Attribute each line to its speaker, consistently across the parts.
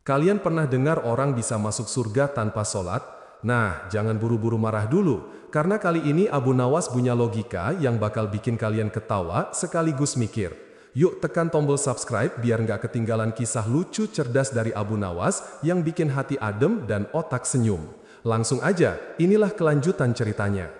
Speaker 1: Kalian pernah dengar orang bisa masuk surga tanpa sholat? Nah, jangan buru-buru marah dulu, karena kali ini Abu Nawas punya logika yang bakal bikin kalian ketawa sekaligus mikir. Yuk tekan tombol subscribe biar nggak ketinggalan kisah lucu cerdas dari Abu Nawas yang bikin hati adem dan otak senyum. Langsung aja, inilah kelanjutan ceritanya.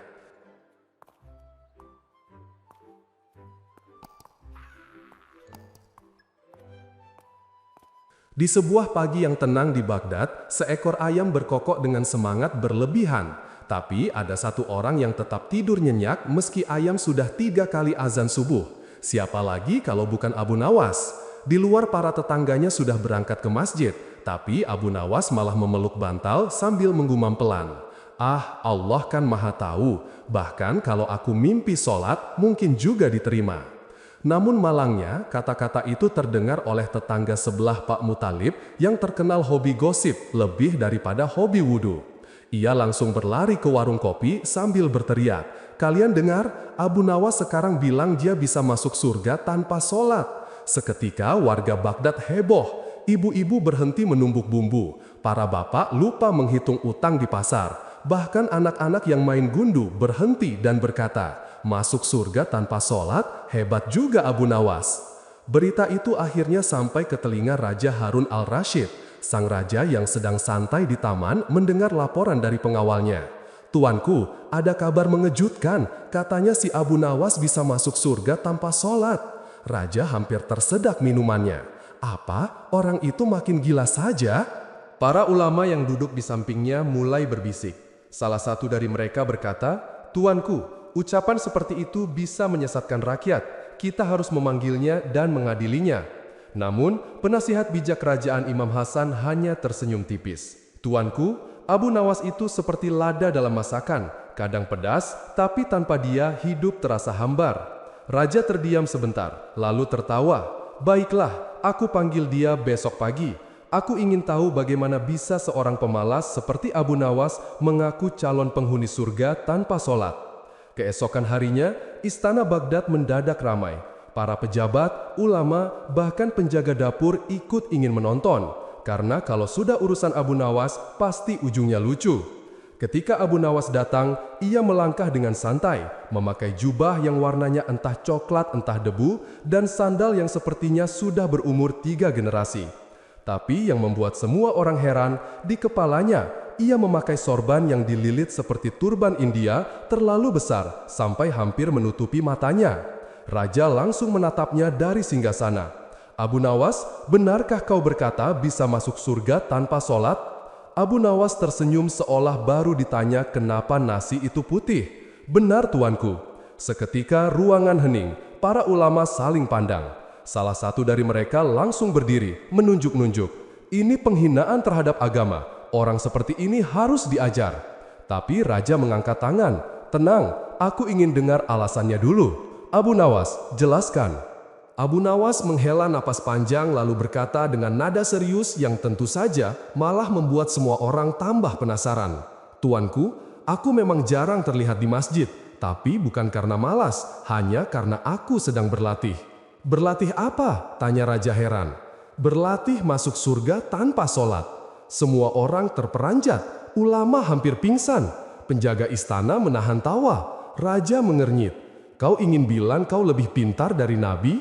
Speaker 1: Di sebuah pagi yang tenang di Baghdad, seekor ayam berkokok dengan semangat berlebihan. Tapi ada satu orang yang tetap tidur nyenyak meski ayam sudah 3 kali azan subuh. Siapa lagi kalau bukan Abu Nawas? Di luar para tetangganya sudah berangkat ke masjid, tapi Abu Nawas malah memeluk bantal sambil menggumam pelan. Ah, Allah kan maha tahu, bahkan kalau aku mimpi sholat, mungkin juga diterima. Namun malangnya, kata-kata itu terdengar oleh tetangga sebelah Pak Muthalib yang terkenal hobi gosip lebih daripada hobi wudhu. Ia langsung berlari ke warung kopi sambil berteriak, "Kalian dengar? Abu Nawas sekarang bilang dia bisa masuk surga tanpa sholat." Seketika warga Baghdad heboh. Ibu-ibu berhenti menumbuk bumbu. Para bapak lupa menghitung utang di pasar. Bahkan anak-anak yang main gundu berhenti dan berkata, "Masuk surga tanpa sholat, hebat juga Abu Nawas." Berita itu akhirnya sampai ke telinga Raja Harun al-Rashid, sang raja yang sedang santai di taman mendengar laporan dari pengawalnya. "Tuanku, ada kabar mengejutkan, katanya si Abu Nawas bisa masuk surga tanpa sholat." Raja hampir tersedak minumannya. Apa? Orang itu makin gila saja? Para ulama yang duduk di sampingnya mulai berbisik. Salah satu dari mereka berkata, "Tuanku, ucapan seperti itu bisa menyesatkan rakyat. Kita harus memanggilnya dan mengadilinya." Namun, penasihat bijak kerajaan Imam Hasan hanya tersenyum tipis. "Tuanku, Abu Nawas itu seperti lada dalam masakan, kadang pedas, tapi tanpa dia hidup terasa hambar." Raja terdiam sebentar, lalu tertawa. "Baiklah, aku panggil dia besok pagi. Aku ingin tahu bagaimana bisa seorang pemalas seperti Abu Nawas mengaku calon penghuni surga tanpa sholat." Keesokan harinya, istana Baghdad mendadak ramai. Para pejabat, ulama, bahkan penjaga dapur ikut ingin menonton. Karena kalau sudah urusan Abu Nawas, pasti ujungnya lucu. Ketika Abu Nawas datang, ia melangkah dengan santai, memakai jubah yang warnanya entah coklat entah debu, dan sandal yang sepertinya sudah berumur 3 generasi. Tapi yang membuat semua orang heran, di kepalanya ia memakai sorban yang dililit seperti turban India terlalu besar sampai hampir menutupi matanya. Raja langsung menatapnya dari singgasana. "Abu Nawas, benarkah kau berkata bisa masuk surga tanpa sholat?" Abu Nawas tersenyum seolah baru ditanya kenapa nasi itu putih. "Benar tuanku." Seketika ruangan hening, para ulama saling pandang. Salah satu dari mereka langsung berdiri, menunjuk-nunjuk. "Ini penghinaan terhadap agama. Orang seperti ini harus diajar." Tapi raja mengangkat tangan. "Tenang, aku ingin dengar alasannya dulu. Abu Nawas, jelaskan." Abu Nawas menghela napas panjang lalu berkata dengan nada serius yang tentu saja malah membuat semua orang tambah penasaran. "Tuanku, aku memang jarang terlihat di masjid, tapi bukan karena malas, hanya karena aku sedang berlatih." "Berlatih apa?" tanya raja heran. "Berlatih masuk surga tanpa sholat." Semua orang terperanjat, ulama hampir pingsan, penjaga istana menahan tawa. Raja mengernyit. "Kau ingin bilang kau lebih pintar dari Nabi?"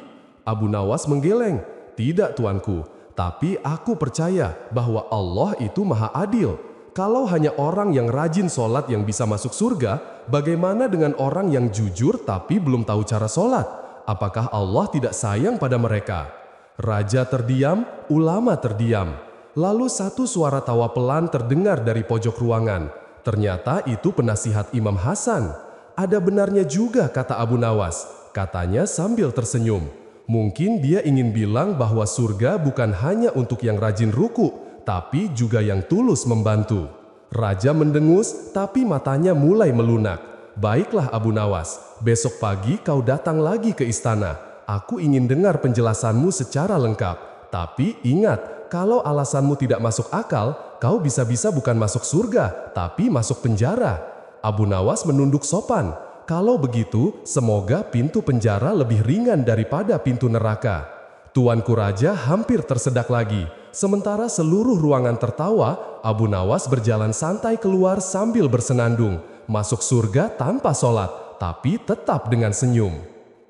Speaker 1: Abu Nawas menggeleng. "Tidak tuanku, tapi aku percaya bahwa Allah itu maha adil. Kalau hanya orang yang rajin sholat yang bisa masuk surga, bagaimana dengan orang yang jujur tapi belum tahu cara sholat? Apakah Allah tidak sayang pada mereka?" Raja terdiam, ulama terdiam. Lalu satu suara tawa pelan terdengar dari pojok ruangan. Ternyata itu penasihat Imam Hasan. "Ada benarnya juga," kata Abu Nawas. Katanya sambil tersenyum. Mungkin dia ingin bilang bahwa surga bukan hanya untuk yang rajin ruku, tapi juga yang tulus membantu. Raja mendengus, tapi matanya mulai melunak. "Baiklah Abu Nawas, besok pagi kau datang lagi ke istana. Aku ingin dengar penjelasanmu secara lengkap. Tapi ingat, kalau alasanmu tidak masuk akal, kau bisa-bisa bukan masuk surga, tapi masuk penjara." Abu Nawas menunduk sopan. "Kalau begitu, semoga pintu penjara lebih ringan daripada pintu neraka." Tuanku raja hampir tersedak lagi. Sementara seluruh ruangan tertawa, Abu Nawas berjalan santai keluar sambil bersenandung, masuk surga tanpa sholat, tapi tetap dengan senyum.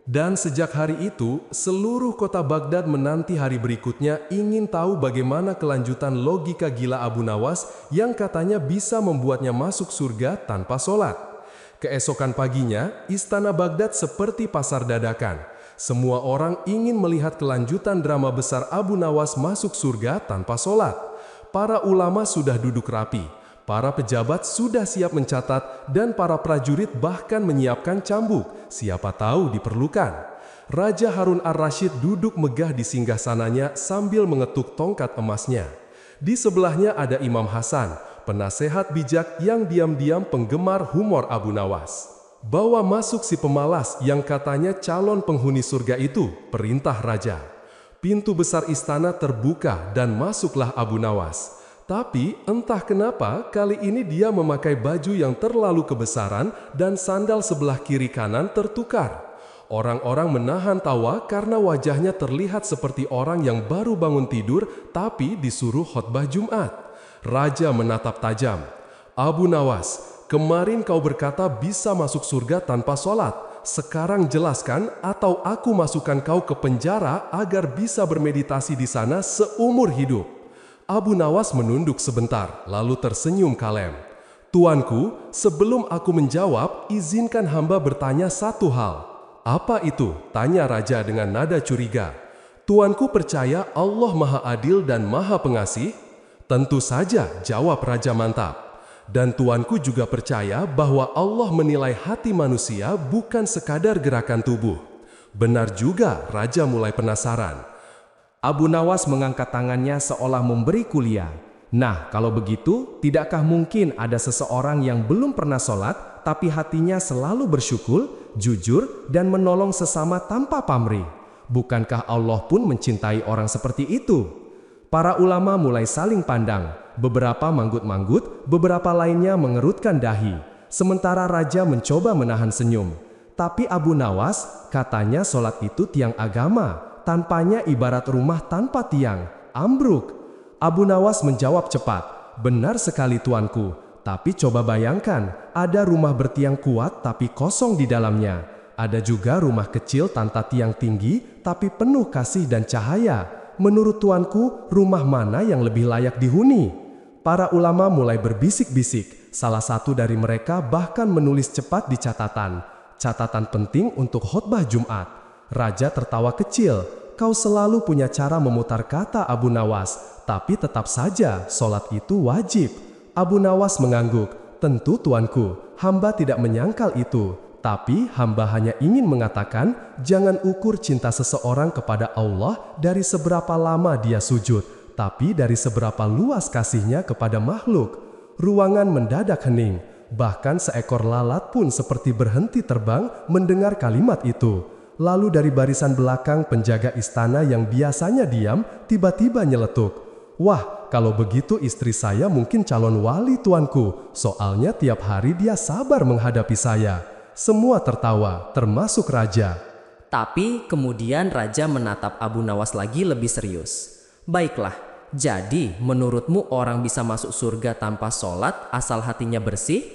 Speaker 1: Dan sejak hari itu, seluruh kota Baghdad menanti hari berikutnya ingin tahu bagaimana kelanjutan logika gila Abu Nawas yang katanya bisa membuatnya masuk surga tanpa sholat. Keesokan paginya, istana Baghdad seperti pasar dadakan. Semua orang ingin melihat kelanjutan drama besar Abu Nawas masuk surga tanpa sholat. Para ulama sudah duduk rapi, para pejabat sudah siap mencatat, dan para prajurit bahkan menyiapkan cambuk, siapa tahu diperlukan. Raja Harun ar-Rasyid duduk megah di singgasananya sambil mengetuk tongkat emasnya. Di sebelahnya ada Imam Hasan, penasehat bijak yang diam-diam penggemar humor Abu Nawas. Bawa masuk si pemalas yang katanya calon penghuni surga itu, perintah raja. Pintu besar istana terbuka dan masuklah Abu Nawas. Tapi entah kenapa kali ini dia memakai baju yang terlalu kebesaran dan sandal sebelah kiri kanan tertukar. Orang-orang menahan tawa karena wajahnya terlihat seperti orang yang baru bangun tidur tapi disuruh khotbah Jumat. Raja menatap tajam. Abu Nawas, kemarin kau berkata bisa masuk surga tanpa sholat. Sekarang jelaskan atau aku masukkan kau ke penjara agar bisa bermeditasi di sana seumur hidup. Abu Nawas menunduk sebentar, lalu tersenyum kalem. Tuanku, sebelum aku menjawab, izinkan hamba bertanya satu hal. Apa itu? Tanya raja dengan nada curiga. Tuanku percaya Allah Maha Adil dan Maha Pengasih? Tentu saja, jawab raja mantap. Dan tuanku juga percaya bahwa Allah menilai hati manusia bukan sekadar gerakan tubuh. Benar juga, raja mulai penasaran.
Speaker 2: Abu Nawas mengangkat tangannya seolah memberi kuliah. Nah, kalau begitu, tidakkah mungkin ada seseorang yang belum pernah sholat, tapi hatinya selalu bersyukur, jujur, dan menolong sesama tanpa pamrih? Bukankah Allah pun mencintai orang seperti itu? Para ulama mulai saling pandang. Beberapa manggut-manggut, beberapa lainnya mengerutkan dahi. Sementara raja mencoba menahan senyum. Tapi Abu Nawas, katanya sholat itu tiang agama. Tanpanya ibarat rumah tanpa tiang, ambruk. Abu Nawas menjawab cepat, benar sekali tuanku. Tapi coba bayangkan, ada rumah bertiang kuat tapi kosong di dalamnya. Ada juga rumah kecil tanpa tiang tinggi tapi penuh kasih dan cahaya. Menurut tuanku, rumah mana yang lebih layak dihuni? Para ulama mulai berbisik-bisik. Salah satu dari mereka bahkan menulis cepat di catatan. Catatan penting untuk khotbah Jumat. Raja tertawa kecil. Kau selalu punya cara memutar kata Abu Nawas. Tapi tetap saja, sholat itu wajib. Abu Nawas mengangguk. Tentu tuanku, hamba tidak menyangkal itu. Tapi hamba hanya ingin mengatakan, jangan ukur cinta seseorang kepada Allah dari seberapa lama dia sujud. Tapi dari seberapa luas kasihnya kepada makhluk. Ruangan mendadak hening, bahkan seekor lalat pun seperti berhenti terbang mendengar kalimat itu. Lalu dari barisan belakang penjaga istana yang biasanya diam, tiba-tiba nyeletuk. Wah, kalau begitu istri saya mungkin calon wali tuanku, soalnya tiap hari dia sabar menghadapi saya. Semua tertawa, termasuk raja.
Speaker 3: Tapi kemudian raja menatap Abu Nawas lagi lebih serius. Baiklah, jadi menurutmu orang bisa masuk surga tanpa sholat asal hatinya bersih?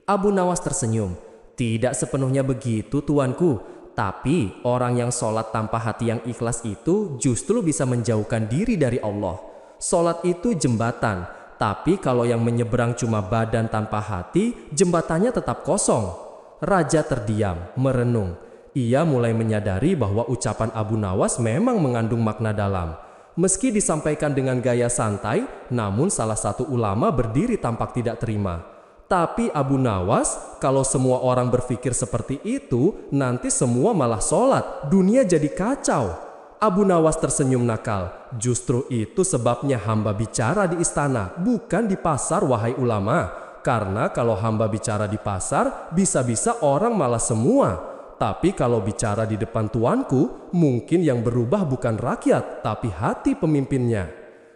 Speaker 3: Abu Nawas tersenyum. Tidak sepenuhnya begitu tuanku, tapi orang yang sholat tanpa hati yang ikhlas itu justru bisa menjauhkan diri dari Allah. Sholat itu jembatan, tapi kalau yang menyeberang cuma badan tanpa hati, jembatannya tetap kosong. Raja terdiam, merenung. Ia mulai menyadari bahwa ucapan Abu Nawas memang mengandung makna dalam. Meski disampaikan dengan gaya santai, namun salah satu ulama berdiri tampak tidak terima. Tapi Abu Nawas, kalau semua orang berpikir seperti itu, nanti semua malah sholat, dunia jadi kacau. Abu Nawas tersenyum nakal. Justru itu sebabnya hamba bicara di istana, bukan di pasar wahai ulama. Karena kalau hamba bicara di pasar, bisa-bisa orang malah semua. Tapi kalau bicara di depan tuanku, mungkin yang berubah bukan rakyat, tapi hati pemimpinnya.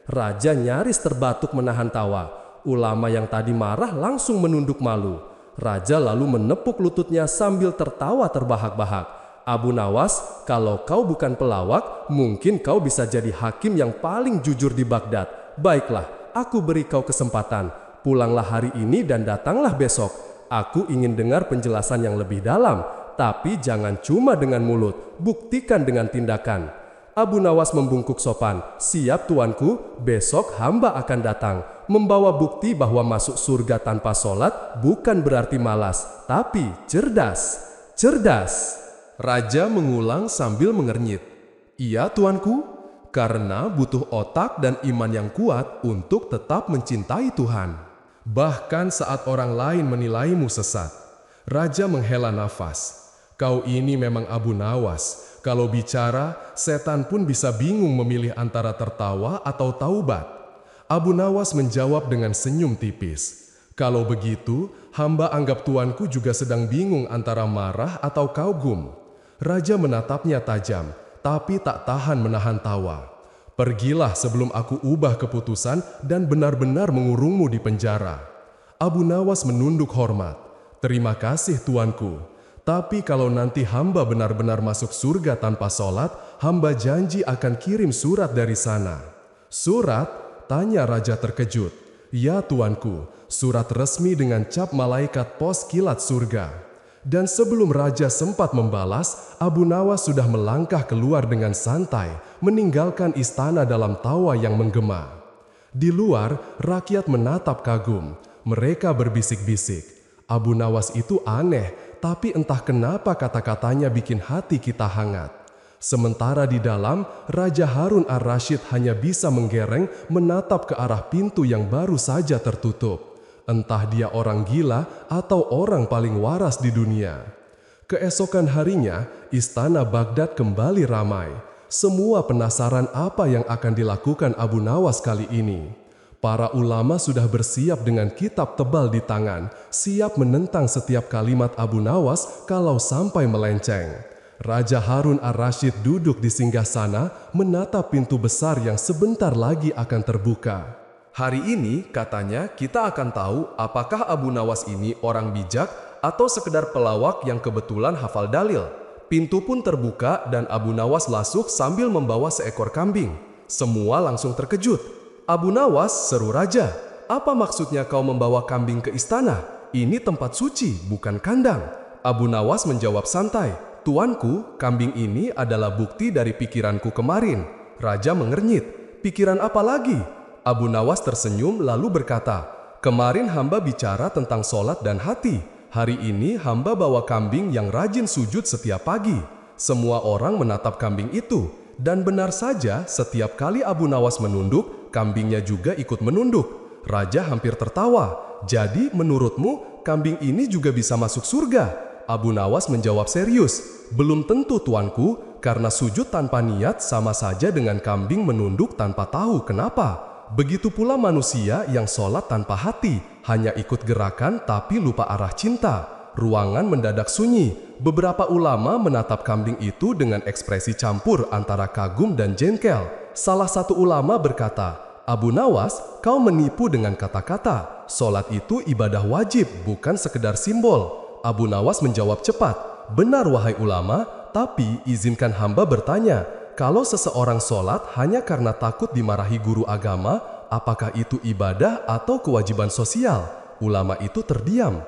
Speaker 3: Raja nyaris terbatuk menahan tawa. Ulama yang tadi marah langsung menunduk malu. Raja lalu menepuk lututnya sambil tertawa terbahak-bahak.
Speaker 1: Abu Nawas, kalau kau bukan pelawak, mungkin kau bisa jadi hakim yang paling jujur di Baghdad. Baiklah, aku beri kau kesempatan. Pulanglah hari ini dan datanglah besok. Aku ingin dengar penjelasan yang lebih dalam, tapi jangan cuma dengan mulut, buktikan dengan tindakan. Abu Nawas membungkuk sopan. Siap tuanku, besok hamba akan datang. Membawa bukti bahwa masuk surga tanpa sholat bukan berarti malas, tapi cerdas. Cerdas. Raja mengulang sambil mengernyit. Iya tuanku, karena butuh otak dan iman yang kuat untuk tetap mencintai Tuhan. Bahkan saat orang lain menilaimu sesat. Raja menghela nafas. Kau ini memang Abu Nawas. Kalau bicara, setan pun bisa bingung memilih antara tertawa atau taubat. Abu Nawas menjawab dengan senyum tipis. Kalau begitu, hamba anggap tuanku juga sedang bingung antara marah atau kagum. Raja menatapnya tajam, tapi tak tahan menahan tawa. Pergilah sebelum aku ubah keputusan dan benar-benar mengurungmu di penjara. Abu Nawas menunduk hormat. Terima kasih tuanku. Tapi kalau nanti hamba benar-benar masuk surga tanpa sholat, hamba janji akan kirim surat dari sana. Surat? Tanya raja terkejut. Ya tuanku, surat resmi dengan cap malaikat pos kilat surga. Dan sebelum raja sempat membalas, Abu Nawas sudah melangkah keluar dengan santai, meninggalkan istana dalam tawa yang menggema. Di luar, rakyat menatap kagum. Mereka berbisik-bisik. Abu Nawas itu aneh, tapi entah kenapa kata-katanya bikin hati kita hangat. Sementara di dalam, Raja Harun ar-Rasyid hanya bisa menggereng menatap ke arah pintu yang baru saja tertutup. Entah dia orang gila atau orang paling waras di dunia. Keesokan harinya, istana Baghdad kembali ramai. Semua penasaran apa yang akan dilakukan Abu Nawas kali ini. Para ulama sudah bersiap dengan kitab tebal di tangan, siap menentang setiap kalimat Abu Nawas kalau sampai melenceng. Raja Harun ar-Rasyid duduk di singgasana menatap pintu besar yang sebentar lagi akan terbuka. Hari ini katanya kita akan tahu apakah Abu Nawas ini orang bijak atau sekedar pelawak yang kebetulan hafal dalil. Pintu pun terbuka dan Abu Nawas masuk sambil membawa seekor kambing. Semua langsung terkejut. Abu Nawas, seru raja, apa maksudnya kau membawa kambing ke istana? Ini tempat suci, bukan kandang. Abu Nawas menjawab santai, tuanku, kambing ini adalah bukti dari pikiranku kemarin. Raja mengernyit, pikiran apa lagi? Abu Nawas tersenyum lalu berkata, kemarin hamba bicara tentang sholat dan hati. Hari ini hamba bawa kambing yang rajin sujud setiap pagi. Semua orang menatap kambing itu. Dan benar saja, setiap kali Abu Nawas menunduk, kambingnya juga ikut menunduk. Raja hampir tertawa. Jadi menurutmu, kambing ini juga bisa masuk surga? Abu Nawas menjawab serius. Belum tentu tuanku, karena sujud tanpa niat sama saja dengan kambing menunduk tanpa tahu kenapa. Begitu pula manusia yang sholat tanpa hati, hanya ikut gerakan tapi lupa arah cinta. Ruangan mendadak sunyi. Beberapa ulama menatap kambing itu dengan ekspresi campur antara kagum dan jengkel. Salah satu ulama berkata, Abu Nawas, kau menipu dengan kata-kata. Sholat itu ibadah wajib, bukan sekedar simbol. Abu Nawas menjawab cepat, benar wahai ulama, tapi izinkan hamba bertanya. Kalau seseorang sholat hanya karena takut dimarahi guru agama, apakah itu ibadah atau kewajiban sosial? Ulama itu terdiam.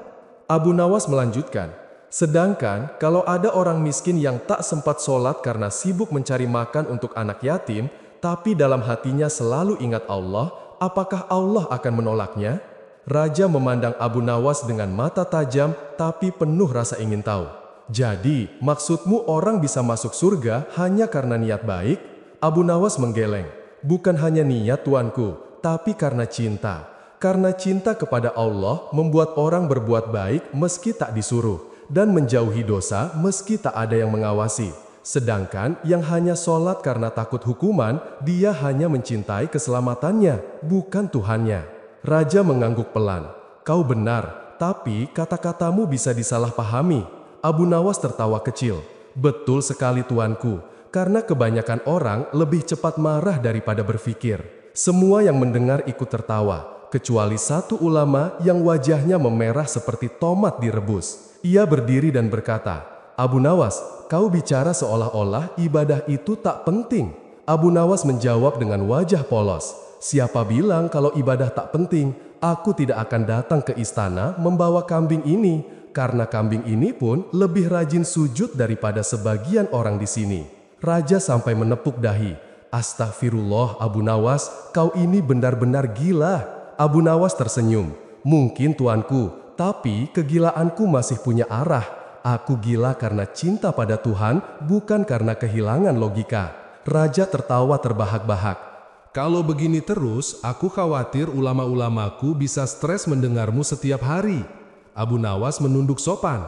Speaker 1: Abu Nawas melanjutkan, sedangkan kalau ada orang miskin yang tak sempat sholat karena sibuk mencari makan untuk anak yatim, tapi dalam hatinya selalu ingat Allah, apakah Allah akan menolaknya? Raja memandang Abu Nawas dengan mata tajam tapi penuh rasa ingin tahu. Jadi, maksudmu orang bisa masuk surga hanya karena niat baik? Abu Nawas menggeleng. Bukan hanya niat tuanku, tapi karena cinta. Karena cinta kepada Allah membuat orang berbuat baik meski tak disuruh, dan menjauhi dosa meski tak ada yang mengawasi. Sedangkan yang hanya sholat karena takut hukuman, dia hanya mencintai keselamatannya, bukan Tuhannya. Raja mengangguk pelan. Kau benar, tapi kata-katamu bisa disalahpahami. Abu Nawas tertawa kecil. Betul sekali tuanku, karena kebanyakan orang lebih cepat marah daripada berpikir. Semua yang mendengar ikut tertawa, kecuali satu ulama yang wajahnya memerah seperti tomat direbus. Ia berdiri dan berkata, Abu Nawas, kau bicara seolah-olah ibadah itu tak penting. Abu Nawas menjawab dengan wajah polos. Siapa bilang kalau ibadah tak penting? Aku tidak akan datang ke istana membawa kambing ini, karena kambing ini pun lebih rajin sujud daripada sebagian orang di sini. Raja sampai menepuk dahi. Astagfirullah Abu Nawas, kau ini benar-benar gila. Abu Nawas tersenyum. Mungkin tuanku, tapi kegilaanku masih punya arah. Aku gila karena cinta pada Tuhan, bukan karena kehilangan logika. Raja tertawa terbahak-bahak. Kalau begini terus, aku khawatir ulama-ulamaku bisa stres mendengarmu setiap hari. Abu Nawas menunduk sopan.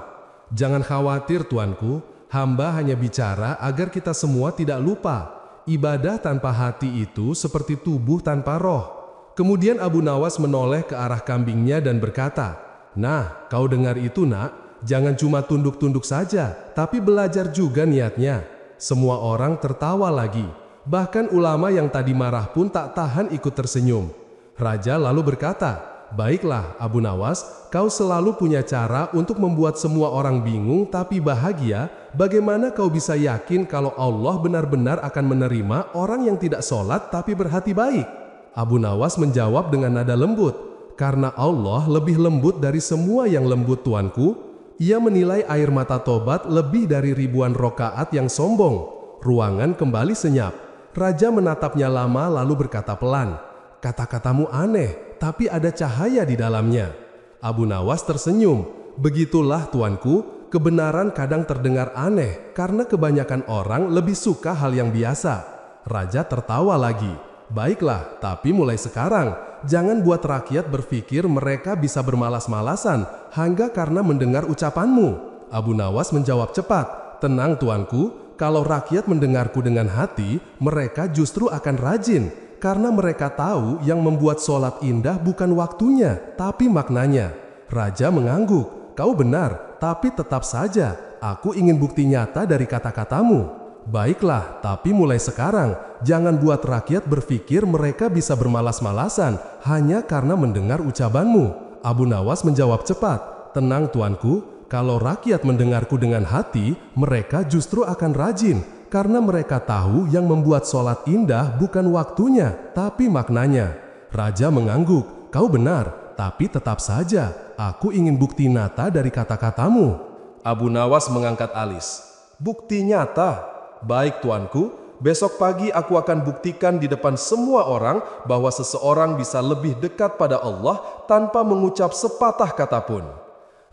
Speaker 1: Jangan khawatir tuanku, hamba hanya bicara agar kita semua tidak lupa. Ibadah tanpa hati itu seperti tubuh tanpa roh. Kemudian Abu Nawas menoleh ke arah kambingnya dan berkata, "Nah, kau dengar itu nak, jangan cuma tunduk-tunduk saja, tapi belajar juga niatnya." Semua orang tertawa lagi. Bahkan ulama yang tadi marah pun tak tahan ikut tersenyum. Raja lalu berkata, "Baiklah Abu Nawas, kau selalu punya cara untuk membuat semua orang bingung tapi bahagia. Bagaimana kau bisa yakin kalau Allah benar-benar akan menerima orang yang tidak sholat tapi berhati baik?" Abu Nawas menjawab dengan nada lembut, "Karena Allah lebih lembut dari semua yang lembut tuanku." Ia menilai air mata tobat lebih dari ribuan rokaat yang sombong. Ruangan kembali senyap. Raja menatapnya lama lalu berkata pelan, "Kata-katamu aneh, tapi ada cahaya di dalamnya." Abu Nawas tersenyum. "Begitulah tuanku, kebenaran kadang terdengar aneh karena kebanyakan orang lebih suka hal yang biasa." Raja tertawa lagi. "Baiklah, tapi mulai sekarang, jangan buat rakyat berpikir mereka bisa bermalas-malasan hanya karena mendengar ucapanmu." Abu Nawas menjawab cepat, "Tenang tuanku, kalau rakyat mendengarku dengan hati, mereka justru akan rajin. Karena mereka tahu yang membuat sholat indah bukan waktunya, tapi maknanya." Raja mengangguk, "Kau benar, tapi tetap saja, aku ingin bukti nyata dari kata-katamu." "Baiklah, tapi mulai sekarang, jangan buat rakyat berpikir mereka bisa bermalas-malasan hanya karena mendengar ucapanmu." Abu Nawas menjawab cepat, "Tenang tuanku, kalau rakyat mendengarku dengan hati, mereka justru akan rajin, karena mereka tahu yang membuat sholat indah bukan waktunya, tapi maknanya." Raja mengangguk, "Kau benar, tapi tetap saja, aku ingin bukti nyata dari kata-katamu." Abu Nawas mengangkat alis. "Bukti nyata? Baik tuanku, besok pagi aku akan buktikan di depan semua orang bahwa seseorang bisa lebih dekat pada Allah tanpa mengucap sepatah kata pun."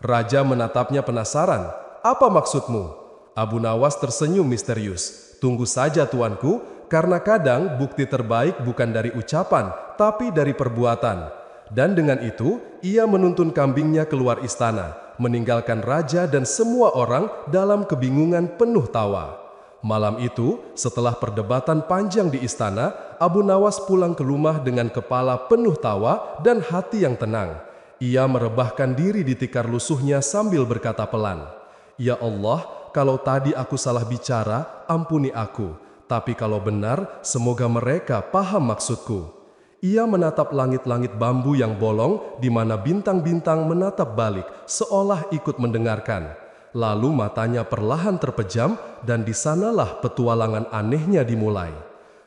Speaker 1: Raja menatapnya penasaran. "Apa maksudmu?" Abu Nawas tersenyum misterius. "Tunggu saja tuanku, karena kadang bukti terbaik bukan dari ucapan, tapi dari perbuatan." Dan dengan itu, ia menuntun kambingnya keluar istana, meninggalkan raja dan semua orang dalam kebingungan penuh tawa. Malam itu, setelah perdebatan panjang di istana, Abu Nawas pulang ke rumah dengan kepala penuh tawa dan hati yang tenang. Ia merebahkan diri di tikar lusuhnya sambil berkata pelan, "Ya Allah, kalau tadi aku salah bicara, ampuni aku. Tapi kalau benar, semoga mereka paham maksudku." Ia menatap langit-langit bambu yang bolong di mana bintang-bintang menatap balik, seolah ikut mendengarkan. Lalu matanya perlahan terpejam dan di sanalah petualangan anehnya dimulai.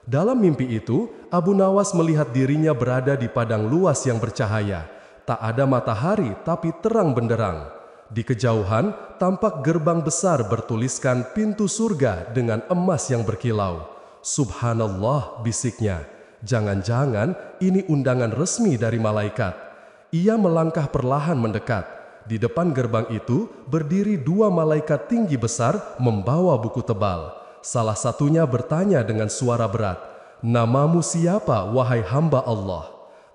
Speaker 1: Dalam mimpi itu, Abu Nawas melihat dirinya berada di padang luas yang bercahaya. Tak ada matahari tapi terang benderang. Di kejauhan, tampak gerbang besar bertuliskan pintu surga dengan emas yang berkilau. "Subhanallah," bisiknya. "Jangan-jangan ini undangan resmi dari malaikat." Ia melangkah perlahan mendekat. Di depan gerbang itu berdiri dua malaikat tinggi besar membawa buku tebal. Salah satunya bertanya dengan suara berat, "Namamu siapa, wahai hamba Allah?"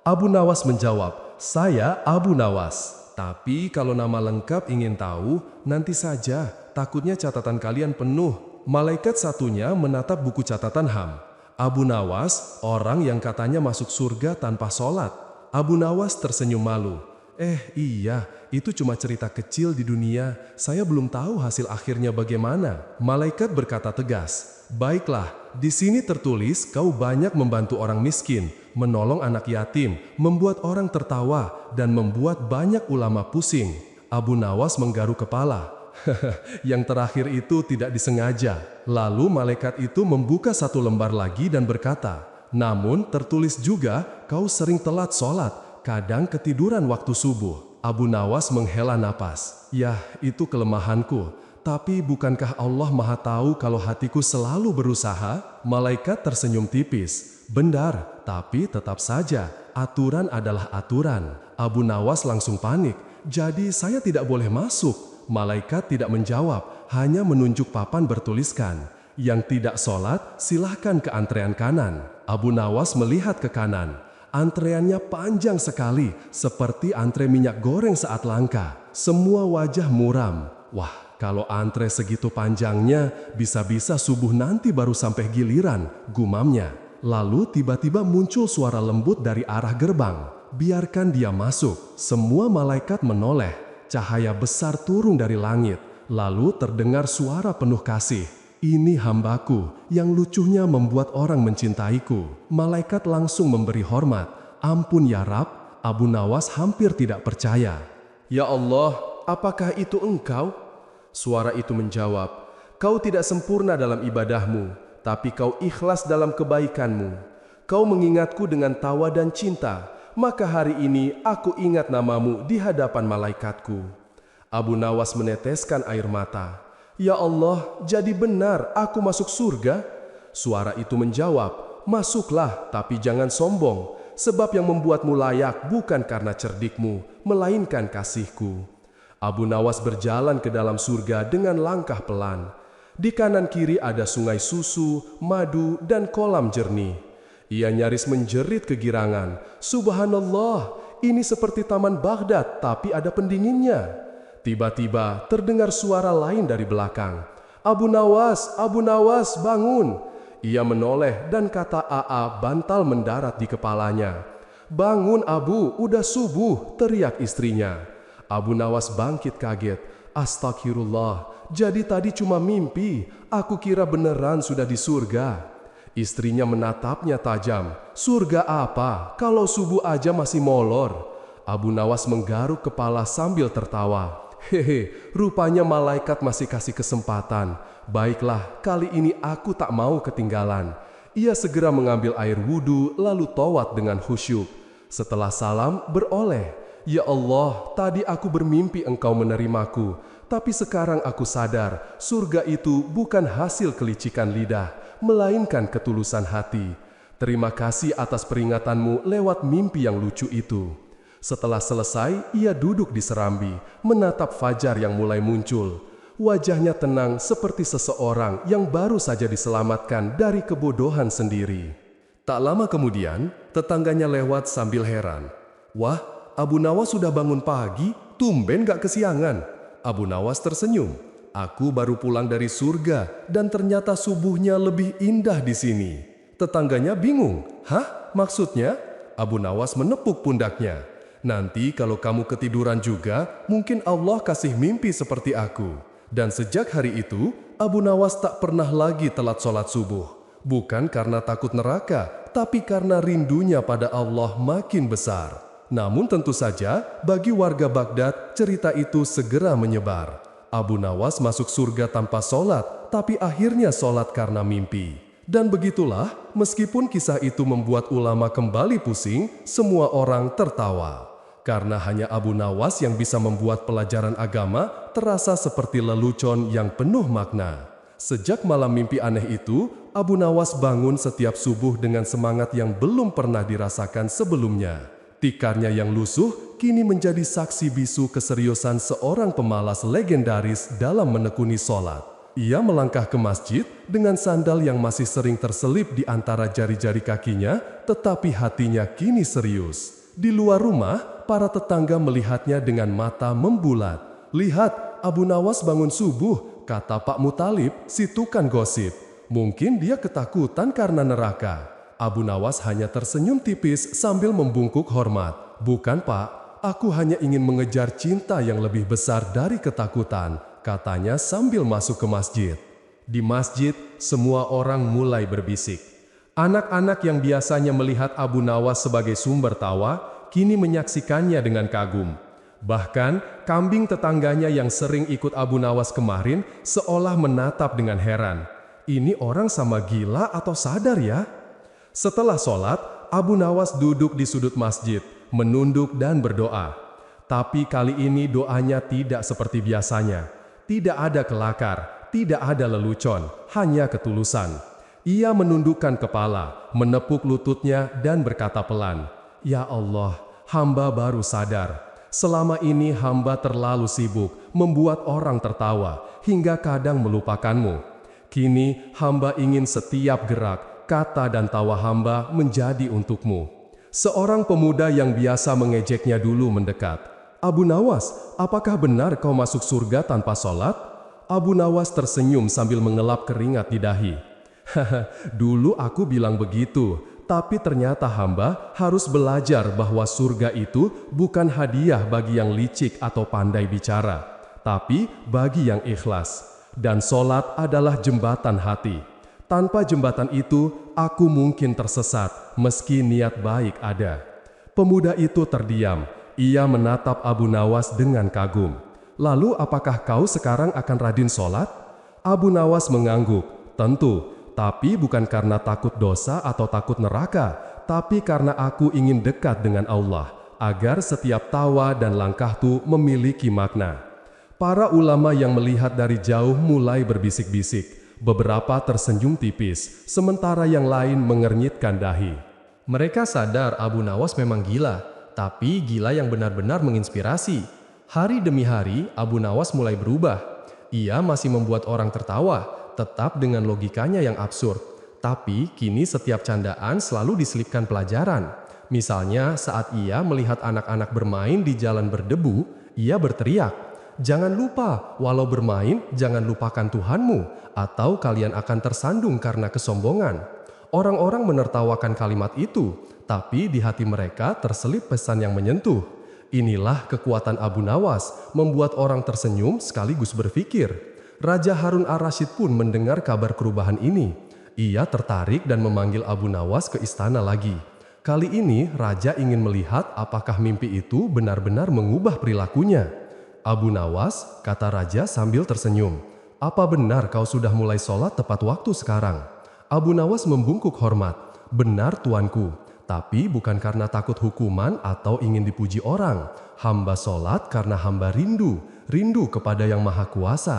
Speaker 1: Abu Nawas menjawab, "Saya Abu Nawas. Tapi kalau nama lengkap ingin tahu, nanti saja, takutnya catatan kalian penuh." Malaikat satunya menatap buku catatan Ham. Abu Nawas, orang yang katanya masuk surga tanpa sholat. Abu Nawas tersenyum malu. Iya, itu cuma cerita kecil di dunia. Saya belum tahu hasil akhirnya bagaimana." Malaikat berkata tegas, "Baiklah, di sini tertulis kau banyak membantu orang miskin, menolong anak yatim, membuat orang tertawa, dan membuat banyak ulama pusing." Abu Nawas menggaruk kepala. Yang terakhir itu tidak disengaja. Lalu malaikat itu membuka satu lembar lagi dan berkata, namun tertulis juga kau sering telat sholat, kadang ketiduran waktu subuh. Abu Nawas menghela napas. Yah, itu kelemahanku. Tapi bukankah Allah Maha tahu kalau hatiku selalu berusaha? Malaikat tersenyum tipis. Benar, tapi tetap saja, aturan adalah aturan. Abu Nawas langsung panik. Jadi saya tidak boleh masuk. Malaikat tidak menjawab, hanya menunjuk papan bertuliskan, yang tidak sholat silahkan ke antrean kanan. Abu Nawas melihat ke kanan. Antreannya panjang sekali, seperti antre minyak goreng saat langka. Semua wajah muram. Wah, kalau antre segitu panjangnya, bisa-bisa subuh nanti baru sampai giliran, gumamnya. Lalu tiba-tiba muncul suara lembut dari arah gerbang. Biarkan dia masuk. Semua malaikat menoleh. Cahaya besar turun dari langit. Lalu terdengar suara penuh kasih. Ini hambaku, yang lucunya membuat orang mencintaiku. Malaikat langsung memberi hormat. Ampun ya Rab. Abu Nawas hampir tidak percaya. Ya Allah, apakah itu engkau? Suara itu menjawab, kau tidak sempurna dalam ibadahmu, tapi kau ikhlas dalam kebaikanmu. Kau mengingatku dengan tawa dan cinta, maka hari ini aku ingat namamu di hadapan malaikatku. Abu Nawas meneteskan air mata. Ya Allah, jadi benar aku masuk surga? Suara itu menjawab, masuklah tapi jangan sombong, sebab yang membuatmu layak bukan karena cerdikmu, melainkan kasihku. Abu Nawas berjalan ke dalam surga dengan langkah pelan. Di kanan kiri ada sungai susu, madu, dan kolam jernih. Ia nyaris menjerit kegirangan. Subhanallah, ini seperti taman Baghdad tapi ada pendinginnya. Tiba-tiba terdengar suara lain dari belakang. Abu Nawas, bangun. Ia menoleh dan kata AA bantal mendarat di kepalanya. Bangun Abu, udah subuh, teriak istrinya. Abu Nawas bangkit kaget. Astagfirullah, jadi tadi cuma mimpi, aku kira beneran sudah di surga. Istrinya menatapnya tajam. Surga apa, kalau subuh aja masih molor? Abu Nawas menggaruk kepala sambil tertawa. Hehe, rupanya malaikat masih kasih kesempatan. Baiklah, kali ini aku tak mau ketinggalan. Ia segera mengambil air wudhu lalu tawat dengan khusyuk. Setelah salam, beroleh. Ya Allah, tadi aku bermimpi engkau menerimaku. Tapi sekarang aku sadar, surga itu bukan hasil kelicikan lidah, melainkan ketulusan hati. Terima kasih atas peringatanmu lewat mimpi yang lucu itu. Setelah selesai, ia duduk di serambi, menatap fajar yang mulai muncul. Wajahnya tenang seperti seseorang yang baru saja diselamatkan dari kebodohan sendiri. Tak lama kemudian, tetangganya lewat sambil heran. Wah, Abu Nawas sudah bangun pagi, tumben gak kesiangan. Abu Nawas tersenyum. Aku baru pulang dari surga dan ternyata subuhnya lebih indah di sini. Tetangganya bingung. Hah? Maksudnya? Abu Nawas menepuk pundaknya. Nanti kalau kamu ketiduran juga, mungkin Allah kasih mimpi seperti aku. Dan sejak hari itu, Abu Nawas tak pernah lagi telat sholat subuh. Bukan karena takut neraka, tapi karena rindunya pada Allah makin besar. Namun tentu saja, bagi warga Baghdad, cerita itu segera menyebar. Abu Nawas masuk surga tanpa sholat, tapi akhirnya sholat karena mimpi. Dan begitulah, meskipun kisah itu membuat ulama kembali pusing, semua orang tertawa. Karena hanya Abu Nawas yang bisa membuat pelajaran agama terasa seperti lelucon yang penuh makna. Sejak malam mimpi aneh itu, Abu Nawas bangun setiap subuh dengan semangat yang belum pernah dirasakan sebelumnya. Tikarnya yang lusuh kini menjadi saksi bisu keseriusan seorang pemalas legendaris dalam menekuni sholat. Ia melangkah ke masjid dengan sandal yang masih sering terselip di antara jari-jari kakinya, tetapi hatinya kini serius. Di luar rumah, para tetangga melihatnya dengan mata membulat. Lihat, Abu Nawas bangun subuh, kata Pak Mutalib, si tukang gosip. Mungkin dia ketakutan karena neraka. Abu Nawas hanya tersenyum tipis sambil membungkuk hormat. Bukan Pak, aku hanya ingin mengejar cinta yang lebih besar dari ketakutan, katanya sambil masuk ke masjid. Di masjid, semua orang mulai berbisik. Anak-anak yang biasanya melihat Abu Nawas sebagai sumber tawa, kini menyaksikannya dengan kagum. Bahkan, kambing tetangganya yang sering ikut Abu Nawas kemarin seolah menatap dengan heran. Ini orang sama gila atau sadar ya? Setelah sholat, Abu Nawas duduk di sudut masjid, menunduk dan berdoa. Tapi kali ini doanya tidak seperti biasanya. Tidak ada kelakar, tidak ada lelucon, hanya ketulusan. Ia menundukkan kepala, menepuk lututnya dan berkata pelan, "Ya Allah, hamba baru sadar. Selama ini hamba terlalu sibuk, membuat orang tertawa, hingga kadang melupakanmu. Kini hamba ingin setiap gerak, kata dan tawa hamba menjadi untukmu." Seorang pemuda yang biasa mengejeknya dulu mendekat. "Abu Nawas, apakah benar kau masuk surga tanpa sholat?" Abu Nawas tersenyum sambil mengelap keringat di dahi. "Haha, dulu aku bilang begitu, tapi ternyata hamba harus belajar bahwa surga itu bukan hadiah bagi yang licik atau pandai bicara, tapi bagi yang ikhlas. Dan sholat adalah jembatan hati. Tanpa jembatan itu, aku mungkin tersesat, meski niat baik ada." Pemuda itu terdiam. Ia menatap Abu Nawas dengan kagum. "Lalu apakah kau sekarang akan rajin sholat?" Abu Nawas mengangguk. "Tentu. Tapi bukan karena takut dosa atau takut neraka, tapi karena aku ingin dekat dengan Allah, agar setiap tawa dan langkahku memiliki makna." Para ulama yang melihat dari jauh mulai berbisik-bisik. Beberapa tersenyum tipis, sementara yang lain mengernyitkan dahi. Mereka sadar Abu Nawas memang gila, tapi gila yang benar-benar menginspirasi. Hari demi hari, Abu Nawas mulai berubah. Ia masih membuat orang tertawa, tetap dengan logikanya yang absurd. Tapi kini setiap candaan selalu diselipkan pelajaran. Misalnya saat ia melihat anak-anak bermain di jalan berdebu, ia berteriak, "Jangan lupa, walau bermain, jangan lupakan Tuhanmu, atau kalian akan tersandung karena kesombongan." Orang-orang menertawakan kalimat itu, tapi di hati mereka terselip pesan yang menyentuh. Inilah kekuatan Abu Nawas, membuat orang tersenyum sekaligus berpikir. Raja Harun ar-Rasyid pun mendengar kabar perubahan ini. Ia tertarik dan memanggil Abu Nawas ke istana lagi. Kali ini, raja ingin melihat apakah mimpi itu benar-benar mengubah perilakunya. "Abu Nawas," kata raja sambil tersenyum, "apa benar kau sudah mulai sholat tepat waktu sekarang?" Abu Nawas membungkuk hormat. "Benar tuanku, tapi bukan karena takut hukuman atau ingin dipuji orang. Hamba sholat karena hamba rindu kepada Yang Maha Kuasa."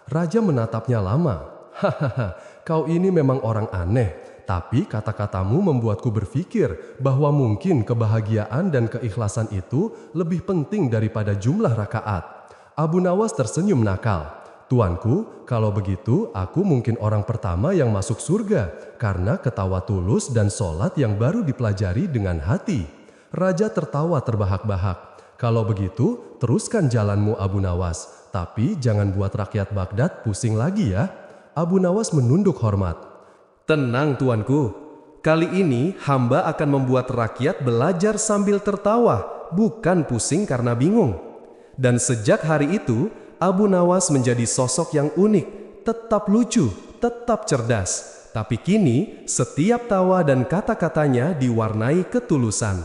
Speaker 1: Raja menatapnya lama. "Hahaha, kau ini memang orang aneh, tapi kata-katamu membuatku berpikir bahwa mungkin kebahagiaan dan keikhlasan itu lebih penting daripada jumlah rakaat." Abu Nawas tersenyum nakal. "Tuanku, kalau begitu aku mungkin orang pertama yang masuk surga, karena ketawa tulus dan sholat yang baru dipelajari dengan hati." Raja tertawa terbahak-bahak. "Kalau begitu, teruskan jalanmu Abu Nawas. Tapi jangan buat rakyat Baghdad pusing lagi ya." Abu Nawas menunduk hormat. "Tenang tuanku, kali ini hamba akan membuat rakyat belajar sambil tertawa, bukan pusing karena bingung." Dan sejak hari itu, Abu Nawas menjadi sosok yang unik, tetap lucu, tetap cerdas. Tapi kini, setiap tawa dan kata-katanya diwarnai ketulusan.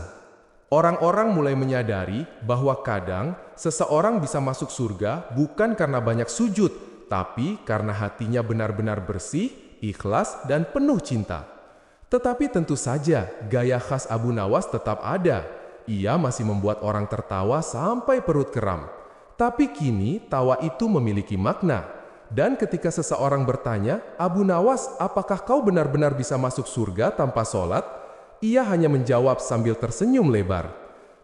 Speaker 1: Orang-orang mulai menyadari bahwa kadang seseorang bisa masuk surga bukan karena banyak sujud, tapi karena hatinya benar-benar bersih, ikhlas, dan penuh cinta. Tetapi tentu saja gaya khas Abu Nawas tetap ada. Ia masih membuat orang tertawa sampai perut keram. Tapi kini tawa itu memiliki makna. Dan ketika seseorang bertanya, "Abu Nawas, apakah kau benar-benar bisa masuk surga tanpa sholat?" Ia hanya menjawab sambil tersenyum lebar,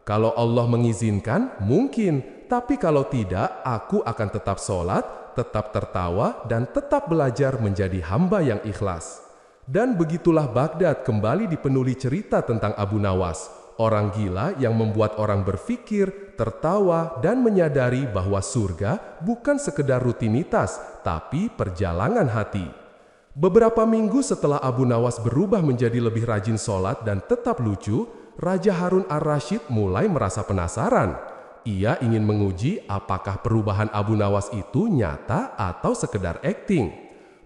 Speaker 1: "Kalau Allah mengizinkan, mungkin. Tapi kalau tidak, aku akan tetap sholat, tetap tertawa, dan tetap belajar menjadi hamba yang ikhlas." Dan begitulah Baghdad kembali dipenuhi cerita tentang Abu Nawas, orang gila yang membuat orang berpikir, tertawa, dan menyadari bahwa surga bukan sekedar rutinitas, tapi perjalanan hati. Beberapa minggu setelah Abu Nawas berubah menjadi lebih rajin sholat dan tetap lucu, Raja Harun ar-Rasyid mulai merasa penasaran. Ia ingin menguji apakah perubahan Abu Nawas itu nyata atau sekedar akting.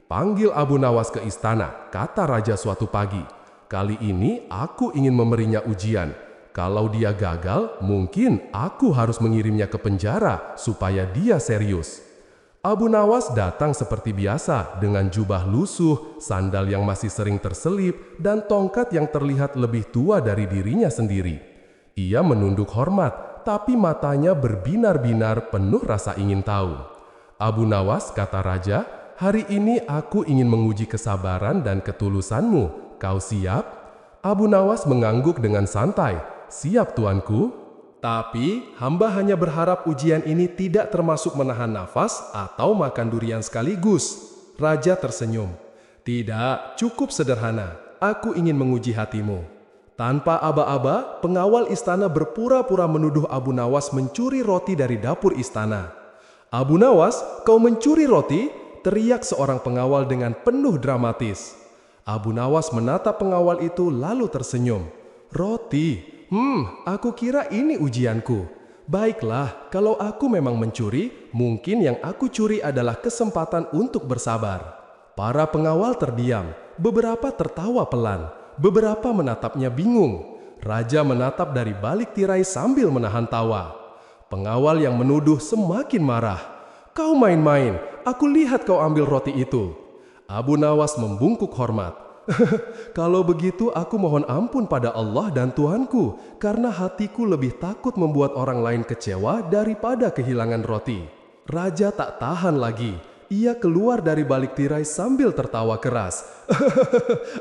Speaker 1: "Panggil Abu Nawas ke istana," kata raja suatu pagi. "Kali ini aku ingin memberinya ujian. Kalau dia gagal, mungkin aku harus mengirimnya ke penjara supaya dia serius. Abu Nawas datang seperti biasa dengan jubah lusuh, sandal yang masih sering terselip, dan tongkat yang terlihat lebih tua dari dirinya sendiri. Ia menunduk hormat, tapi matanya berbinar-binar penuh rasa ingin tahu. Abu Nawas, kata raja, hari ini aku ingin menguji kesabaran dan ketulusanmu. Kau siap? Abu Nawas mengangguk dengan santai. Siap, tuanku. Tapi hamba hanya berharap ujian ini tidak termasuk menahan nafas atau makan durian sekaligus. Raja tersenyum. Tidak, cukup sederhana. Aku ingin menguji hatimu. Tanpa aba-aba, pengawal istana berpura-pura menuduh Abu Nawas mencuri roti dari dapur istana. Abu Nawas, kau mencuri roti? Teriak seorang pengawal dengan penuh dramatis. Abu Nawas menatap pengawal itu lalu tersenyum. Roti? Aku kira ini ujianku. Baiklah, kalau aku memang mencuri, mungkin yang aku curi adalah kesempatan untuk bersabar. Para pengawal terdiam, beberapa tertawa pelan, beberapa menatapnya bingung. Raja menatap dari balik tirai sambil menahan tawa. Pengawal yang menuduh semakin marah. Kau main-main, aku lihat kau ambil roti itu. Abu Nawas membungkuk hormat. Kalau begitu aku mohon ampun pada Allah dan Tuanku, karena hatiku lebih takut membuat orang lain kecewa daripada kehilangan roti. Raja tak tahan lagi. Ia keluar dari balik tirai sambil tertawa keras.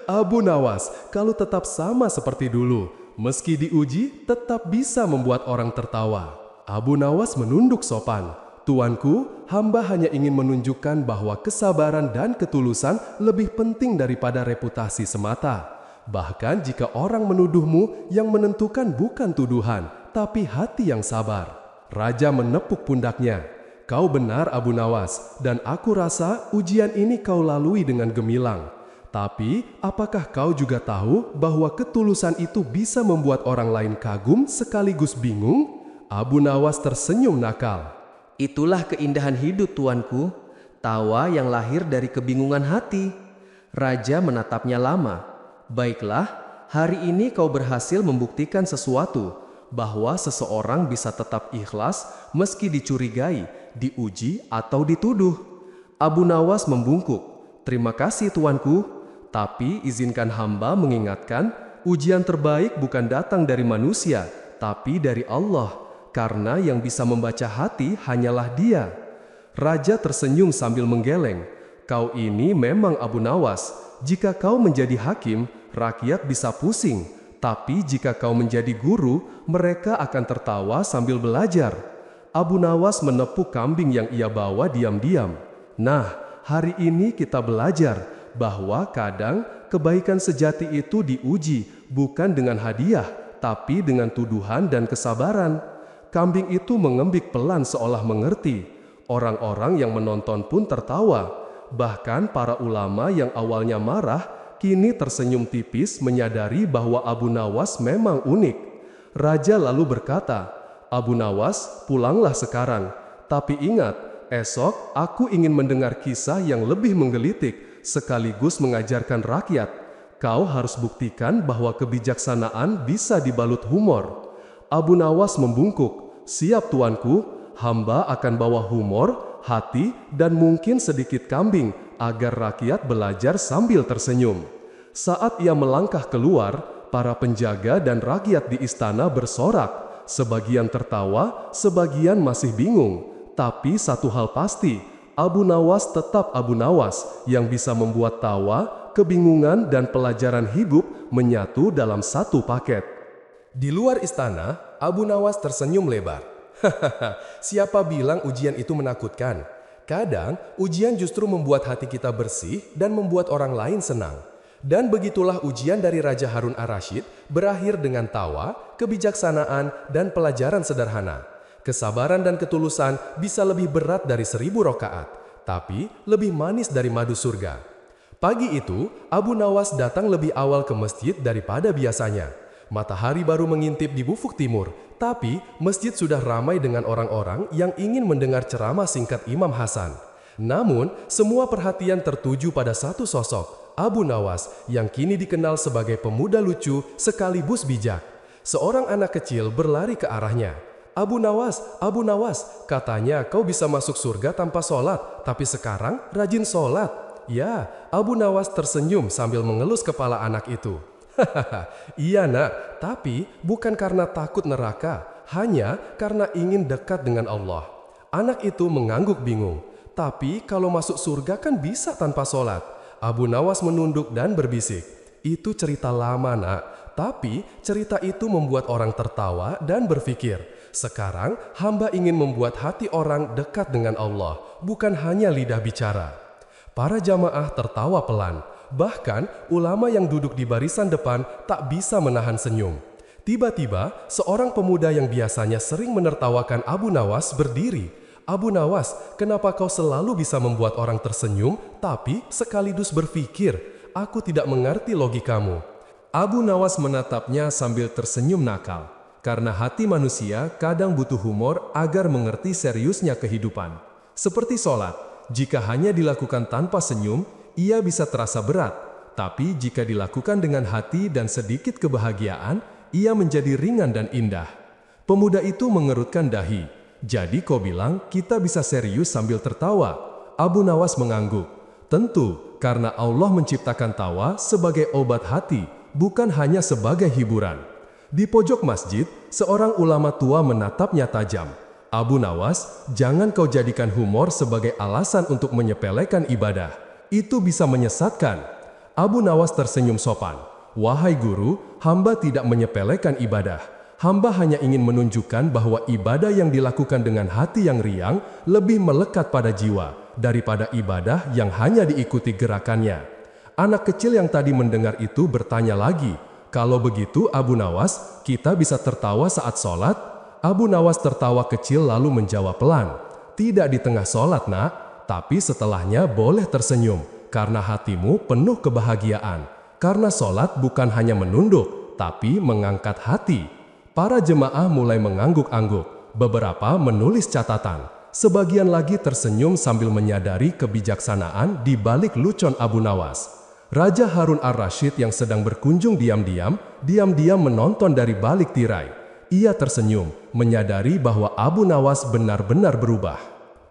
Speaker 1: Abu Nawas, kalau tetap sama seperti dulu, meski diuji tetap bisa membuat orang tertawa. Abu Nawas menunduk sopan. Tuanku, hamba hanya ingin menunjukkan bahwa kesabaran dan ketulusan lebih penting daripada reputasi semata. Bahkan jika orang menuduhmu, yang menentukan bukan tuduhan, tapi hati yang sabar. Raja menepuk pundaknya. Kau benar, Abu Nawas, dan aku rasa ujian ini kau lalui dengan gemilang. Tapi, apakah kau juga tahu bahwa ketulusan itu bisa membuat orang lain kagum sekaligus bingung? Abu Nawas tersenyum nakal.
Speaker 3: Itulah keindahan hidup, tuanku. Tawa yang lahir dari kebingungan hati. Raja menatapnya lama. Baiklah, hari ini kau berhasil membuktikan sesuatu, bahwa seseorang bisa tetap ikhlas meski dicurigai, diuji atau dituduh. Abu Nawas membungkuk. Terima kasih, tuanku. Tapi izinkan hamba mengingatkan, ujian terbaik bukan datang dari manusia, tapi dari Allah. Karena yang bisa membaca hati hanyalah Dia. Raja tersenyum sambil menggeleng. Kau ini memang Abu Nawas. Jika kau menjadi hakim, rakyat bisa pusing. Tapi jika kau menjadi guru, mereka akan tertawa sambil belajar. Abu Nawas menepuk kambing yang ia bawa diam-diam. Nah, hari ini kita belajar bahwa kadang kebaikan sejati itu diuji bukan dengan hadiah, tapi dengan tuduhan dan kesabaran. Kambing itu mengembik pelan seolah mengerti. Orang-orang yang menonton pun tertawa. Bahkan para ulama yang awalnya marah, kini tersenyum tipis menyadari bahwa Abu Nawas memang unik. Raja lalu berkata, Abu Nawas, pulanglah sekarang. Tapi ingat, esok aku ingin mendengar kisah yang lebih menggelitik, sekaligus mengajarkan rakyat. Kau harus buktikan bahwa kebijaksanaan bisa dibalut humor. Abu Nawas membungkuk. Siap, tuanku, hamba akan bawa humor, hati, dan mungkin sedikit kambing agar rakyat belajar sambil tersenyum. Saat ia melangkah keluar, para penjaga dan rakyat di istana bersorak. Sebagian tertawa, sebagian masih bingung. Tapi satu hal pasti, Abu Nawas tetap Abu Nawas yang bisa membuat tawa, kebingungan, dan pelajaran hidup menyatu dalam satu paket. Di luar istana, Abu Nawas tersenyum lebar. Hahaha, siapa bilang ujian itu menakutkan? Kadang, ujian justru membuat hati kita bersih dan membuat orang lain senang. Dan begitulah ujian dari Raja Harun ar-Rasyid berakhir dengan tawa, kebijaksanaan, dan pelajaran sederhana. Kesabaran dan ketulusan bisa lebih berat dari 1000 rakaat, tapi lebih manis dari madu surga. Pagi itu, Abu Nawas datang lebih awal ke masjid daripada biasanya. Matahari baru mengintip di ufuk timur, tapi masjid sudah ramai dengan orang-orang yang ingin mendengar ceramah singkat Imam Hasan. Namun, semua perhatian tertuju pada satu sosok, Abu Nawas, yang kini dikenal sebagai pemuda lucu sekaligus bijak.
Speaker 1: Seorang anak kecil berlari ke arahnya. Abu Nawas, katanya kau bisa masuk surga tanpa sholat, tapi sekarang rajin sholat. Ya, Abu Nawas tersenyum sambil mengelus kepala anak itu. Hahaha, iya nak, tapi bukan karena takut neraka, hanya karena ingin dekat dengan Allah. Anak itu mengangguk bingung. Tapi kalau masuk surga kan bisa tanpa sholat. Abu Nawas menunduk dan berbisik. Itu cerita lama nak, tapi cerita itu membuat orang tertawa dan berpikir, sekarang hamba ingin membuat hati orang dekat dengan Allah, bukan hanya lidah bicara. Para jamaah tertawa pelan. Bahkan ulama yang duduk di barisan depan tak bisa menahan senyum. Tiba-tiba seorang pemuda yang biasanya sering menertawakan Abu Nawas berdiri. Abu Nawas, kenapa kau selalu bisa membuat orang tersenyum tapi sekaligus berpikir, aku tidak mengerti logikamu. Abu Nawas menatapnya sambil tersenyum nakal. Karena hati manusia kadang butuh humor agar mengerti seriusnya kehidupan. Seperti sholat, jika hanya dilakukan tanpa senyum, ia bisa terasa berat. Tapi jika dilakukan dengan hati dan sedikit kebahagiaan, ia menjadi ringan dan indah. Pemuda itu mengerutkan dahi. Jadi kau bilang kita bisa serius sambil tertawa? Abu Nawas mengangguk. Tentu, karena Allah menciptakan tawa sebagai obat hati, bukan hanya sebagai hiburan. Di pojok masjid, seorang ulama tua menatapnya tajam. Abu Nawas, jangan kau jadikan humor sebagai alasan untuk menyepelekan ibadah. Itu bisa menyesatkan. Abu Nawas tersenyum sopan. Wahai guru, hamba tidak menyepelekan ibadah. Hamba hanya ingin menunjukkan bahwa ibadah yang dilakukan dengan hati yang riang lebih melekat pada jiwa daripada ibadah yang hanya diikuti gerakannya. Anak kecil yang tadi mendengar itu bertanya lagi, kalau begitu Abu Nawas, kita bisa tertawa saat sholat? Abu Nawas tertawa kecil lalu menjawab pelan, tidak di tengah sholat nak, tapi setelahnya boleh tersenyum, karena hatimu penuh kebahagiaan. Karena sholat bukan hanya menunduk, tapi mengangkat hati. Para jemaah mulai mengangguk-angguk, beberapa menulis catatan, sebagian lagi tersenyum sambil menyadari kebijaksanaan di balik lucon Abu Nawas. Raja Harun ar-Rasyid yang sedang berkunjung diam-diam menonton dari balik tirai. Ia tersenyum, menyadari bahwa Abu Nawas benar-benar berubah.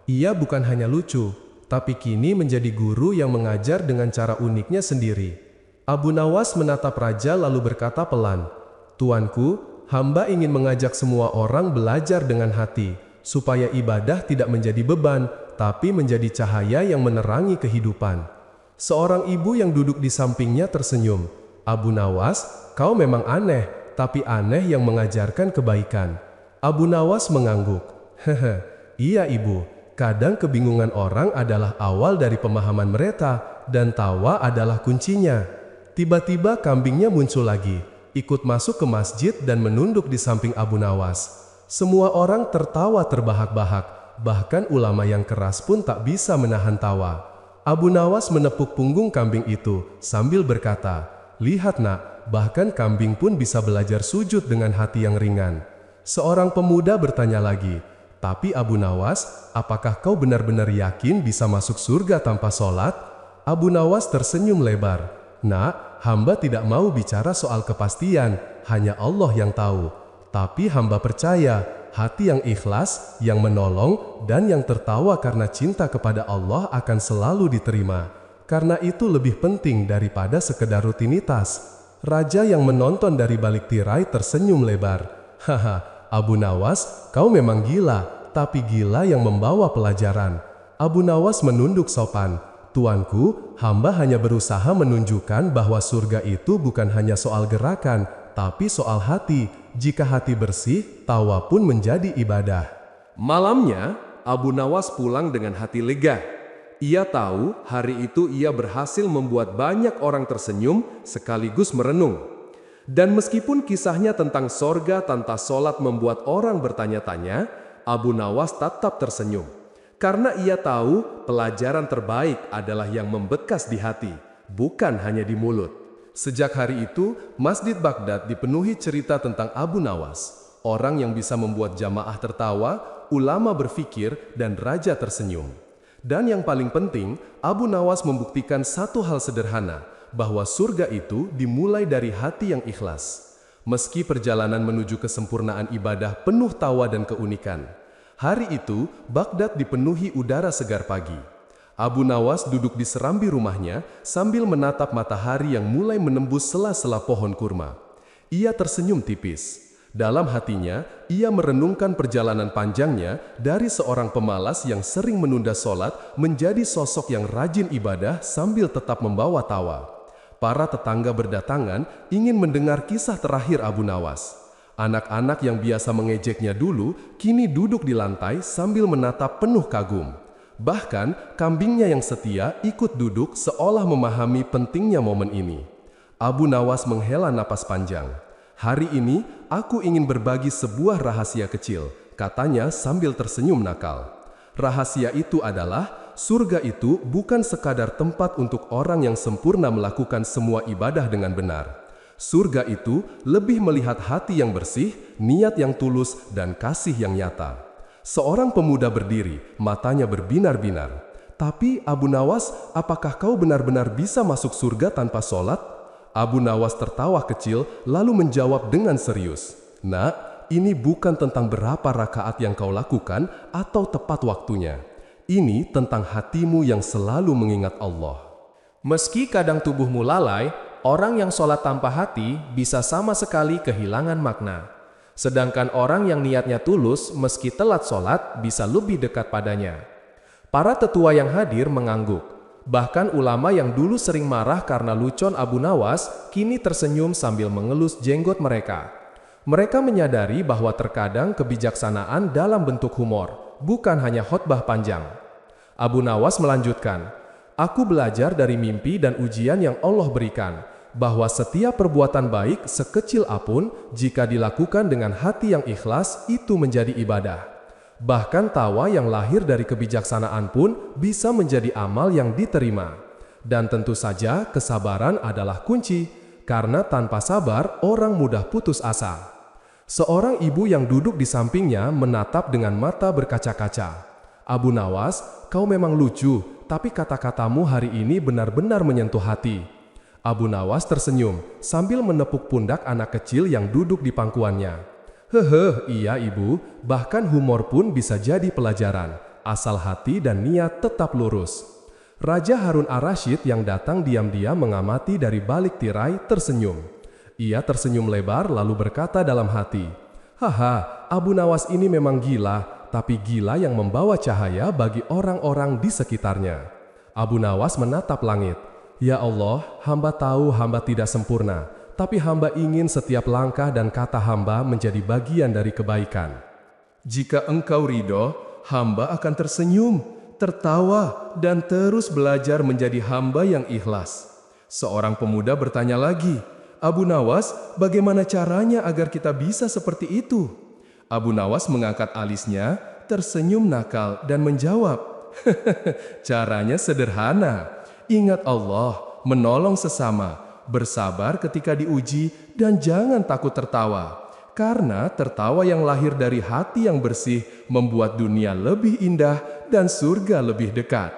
Speaker 1: Ia bukan hanya lucu, tapi kini menjadi guru yang mengajar dengan cara uniknya sendiri. Abu Nawas menatap raja lalu berkata pelan, Tuanku, hamba ingin mengajak semua orang belajar dengan hati, supaya ibadah tidak menjadi beban, tapi menjadi cahaya yang menerangi kehidupan. Seorang ibu yang duduk di sampingnya tersenyum. Abu Nawas, kau memang aneh, tapi aneh yang mengajarkan kebaikan. Abu Nawas mengangguk. Hehe, iya ibu, kadang kebingungan orang adalah awal dari pemahaman mereka, dan tawa adalah kuncinya. Tiba-tiba kambingnya muncul lagi. Ikut masuk ke masjid dan menunduk di samping Abu Nawas. Semua orang tertawa terbahak-bahak, bahkan ulama yang keras pun tak bisa menahan tawa. Abu Nawas menepuk punggung kambing itu sambil berkata, lihat nak, bahkan kambing pun bisa belajar sujud dengan hati yang ringan. Seorang pemuda bertanya lagi, tapi Abu Nawas, apakah kau benar-benar yakin bisa masuk surga tanpa sholat? Abu Nawas tersenyum lebar. Nak, hamba tidak mau bicara soal kepastian, hanya Allah yang tahu. Tapi hamba percaya, hati yang ikhlas, yang menolong, dan yang tertawa karena cinta kepada Allah akan selalu diterima. Karena itu lebih penting daripada sekedar rutinitas. Raja yang menonton dari balik tirai tersenyum lebar. Haha, Abu Nawas, kau memang gila, tapi gila yang membawa pelajaran. Abu Nawas menunduk sopan. Tuanku, hamba hanya berusaha menunjukkan bahwa surga itu bukan hanya soal gerakan, tapi soal hati. Jika hati bersih, tawa pun menjadi ibadah. Malamnya, Abu Nawas pulang dengan hati lega. Ia tahu hari itu ia berhasil membuat banyak orang tersenyum sekaligus merenung. Dan meskipun kisahnya tentang sorga tanpa sholat membuat orang bertanya-tanya, Abu Nawas tetap tersenyum. Karena ia tahu pelajaran terbaik adalah yang membekas di hati, bukan hanya di mulut. Sejak hari itu, Masjid Baghdad dipenuhi cerita tentang Abu Nawas. Orang yang bisa membuat jamaah tertawa, ulama berfikir, dan raja tersenyum. Dan yang paling penting, Abu Nawas membuktikan satu hal sederhana, bahwa surga itu dimulai dari hati yang ikhlas. Meski perjalanan menuju kesempurnaan ibadah penuh tawa dan keunikan, hari itu Baghdad dipenuhi udara segar pagi. Abu Nawas duduk di serambi rumahnya sambil menatap matahari yang mulai menembus sela-sela pohon kurma. Ia tersenyum tipis. Dalam hatinya, ia merenungkan perjalanan panjangnya dari seorang pemalas yang sering menunda sholat menjadi sosok yang rajin ibadah sambil tetap membawa tawa. Para tetangga berdatangan ingin mendengar kisah terakhir Abu Nawas. Anak-anak yang biasa mengejeknya dulu, kini duduk di lantai sambil menatap penuh kagum. Bahkan, kambingnya yang setia ikut duduk seolah memahami pentingnya momen ini. Abu Nawas menghela napas panjang. "Hari ini, aku ingin berbagi sebuah rahasia kecil," katanya sambil tersenyum nakal. Rahasia itu adalah, surga itu bukan sekadar tempat untuk orang yang sempurna melakukan semua ibadah dengan benar. Surga itu lebih melihat hati yang bersih, niat yang tulus, dan kasih yang nyata. Seorang pemuda berdiri, matanya berbinar-binar. "Tapi Abu Nawas, apakah kau benar-benar bisa masuk surga tanpa sholat?" Abu Nawas tertawa kecil lalu menjawab dengan serius, "Nak, ini bukan tentang berapa rakaat yang kau lakukan atau tepat waktunya. Ini tentang hatimu yang selalu mengingat Allah."
Speaker 2: Meski kadang tubuhmu lalai, orang yang sholat tanpa hati bisa sama sekali kehilangan makna. Sedangkan orang yang niatnya tulus meski telat sholat bisa lebih dekat padanya. Para tetua yang hadir mengangguk. Bahkan ulama yang dulu sering marah karena lucon Abu Nawas kini tersenyum sambil mengelus jenggot mereka. Mereka menyadari bahwa terkadang kebijaksanaan dalam bentuk humor, bukan hanya khotbah panjang. Abu Nawas melanjutkan, "Aku belajar dari mimpi dan ujian yang Allah berikan, bahwa setiap perbuatan baik sekecil apapun, jika dilakukan dengan hati yang ikhlas, itu menjadi ibadah. Bahkan tawa yang lahir dari kebijaksanaan pun bisa menjadi amal yang diterima. Dan tentu saja kesabaran adalah kunci, karena tanpa sabar orang mudah putus asa." Seorang ibu yang duduk di sampingnya menatap dengan mata berkaca-kaca. "Abu Nawas, kau memang lucu, tapi kata-katamu hari ini benar-benar menyentuh hati." Abu Nawas tersenyum sambil menepuk pundak anak kecil yang duduk di pangkuannya. Iya ibu, bahkan humor pun bisa jadi pelajaran, asal hati dan niat tetap lurus." Raja Harun ar-Rasyid yang datang diam-diam mengamati dari balik tirai tersenyum. Ia tersenyum lebar lalu berkata dalam hati, "Haha, Abu Nawas ini memang gila, tapi gila yang membawa cahaya bagi orang-orang di sekitarnya." Abu Nawas menatap langit. "Ya Allah, hamba tahu hamba tidak sempurna. Tapi hamba ingin setiap langkah dan kata hamba menjadi bagian dari kebaikan. Jika engkau ridho, hamba akan tersenyum, tertawa, dan terus belajar menjadi hamba yang ikhlas." Seorang pemuda bertanya lagi, "Abu Nawas, bagaimana caranya agar kita bisa seperti itu?" Abu Nawas mengangkat alisnya, tersenyum nakal, dan menjawab, "Caranya sederhana. Ingat Allah, menolong sesama, bersabar ketika diuji, dan jangan takut tertawa. Karena tertawa yang lahir dari hati yang bersih membuat dunia lebih indah dan surga lebih dekat."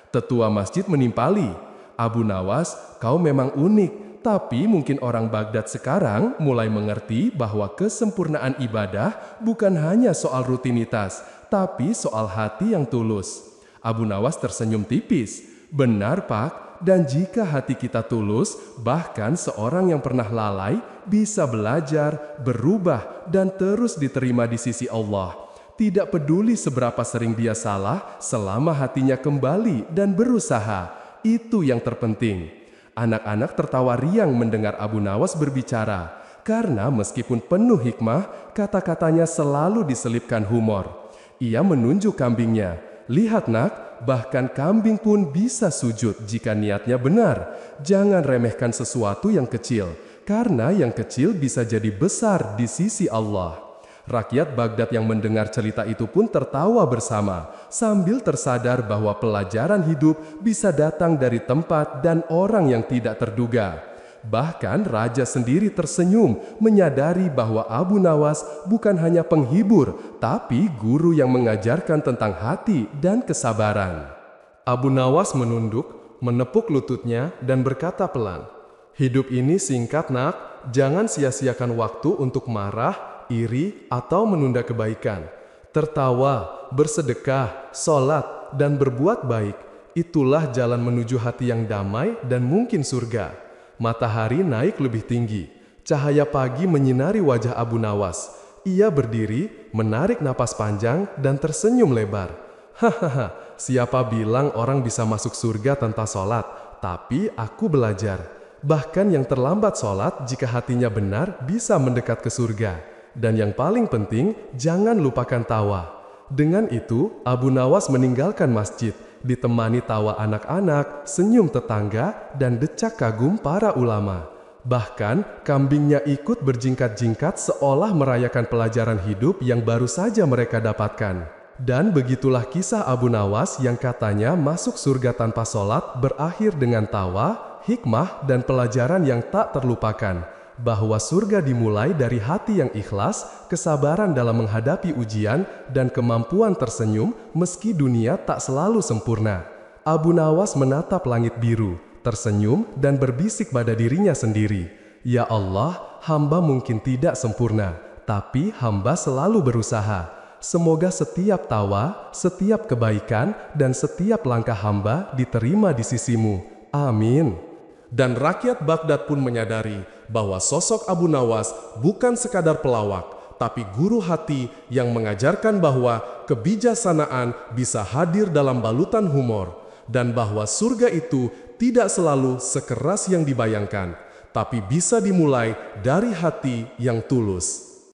Speaker 2: Tetua masjid menimpali, "Abu Nawas, kau memang unik, tapi mungkin orang Baghdad sekarang mulai mengerti bahwa kesempurnaan ibadah bukan hanya soal rutinitas, tapi soal hati yang tulus." Abu Nawas tersenyum tipis, "Benar Pak. Dan jika hati kita tulus, bahkan seorang yang pernah lalai bisa belajar, berubah, dan terus diterima di sisi Allah. Tidak peduli seberapa sering dia salah, selama hatinya kembali dan berusaha. Itu yang terpenting." Anak-anak tertawa riang mendengar Abu Nawas berbicara, karena meskipun penuh hikmah, kata-katanya selalu diselipkan humor. Ia menunjuk kambingnya, "Lihat nak, bahkan kambing pun bisa sujud jika niatnya benar. Jangan remehkan sesuatu yang kecil, karena yang kecil bisa jadi besar di sisi Allah." Rakyat Baghdad yang mendengar cerita itu pun tertawa bersama, sambil tersadar bahwa pelajaran hidup bisa datang dari tempat dan orang yang tidak terduga. Bahkan raja sendiri tersenyum menyadari bahwa Abu Nawas bukan hanya penghibur, tapi guru yang mengajarkan tentang hati dan kesabaran. Abu Nawas menunduk, menepuk lututnya dan berkata pelan, "Hidup ini singkat nak,
Speaker 1: jangan sia-siakan waktu untuk marah, iri, atau menunda kebaikan. Tertawa, bersedekah, sholat, dan berbuat baik, itulah jalan menuju hati yang damai dan mungkin surga. Matahari naik lebih tinggi. Cahaya pagi menyinari wajah Abu Nawas. Ia berdiri, menarik napas panjang, dan tersenyum lebar. Hahaha, siapa bilang orang bisa masuk surga tanpa sholat? Tapi aku belajar. Bahkan yang terlambat sholat, jika hatinya benar, bisa mendekat ke surga. Dan yang paling penting, jangan lupakan tawa. Dengan itu, Abu Nawas meninggalkan masjid, ditemani tawa anak-anak, senyum tetangga, dan decak kagum para ulama. Bahkan, kambingnya ikut berjingkat-jingkat seolah merayakan pelajaran hidup yang baru saja mereka dapatkan. Dan begitulah kisah Abu Nawas yang katanya masuk surga tanpa sholat berakhir dengan tawa, hikmah, dan pelajaran yang tak terlupakan. Bahwa surga dimulai dari hati yang ikhlas, kesabaran dalam menghadapi ujian, dan kemampuan tersenyum meski dunia tak selalu sempurna. Abu Nawas menatap langit biru, tersenyum dan berbisik pada dirinya sendiri, "Ya Allah, hamba mungkin tidak sempurna, tapi hamba selalu berusaha. Semoga setiap tawa, setiap kebaikan, dan setiap langkah hamba diterima di sisimu. Amin." Dan rakyat Baghdad pun menyadari bahwa sosok Abu Nawas bukan sekadar pelawak, tapi guru hati yang mengajarkan bahwa kebijaksanaan bisa hadir dalam balutan humor, dan bahwa surga itu tidak selalu sekeras yang dibayangkan, tapi bisa dimulai dari hati yang tulus.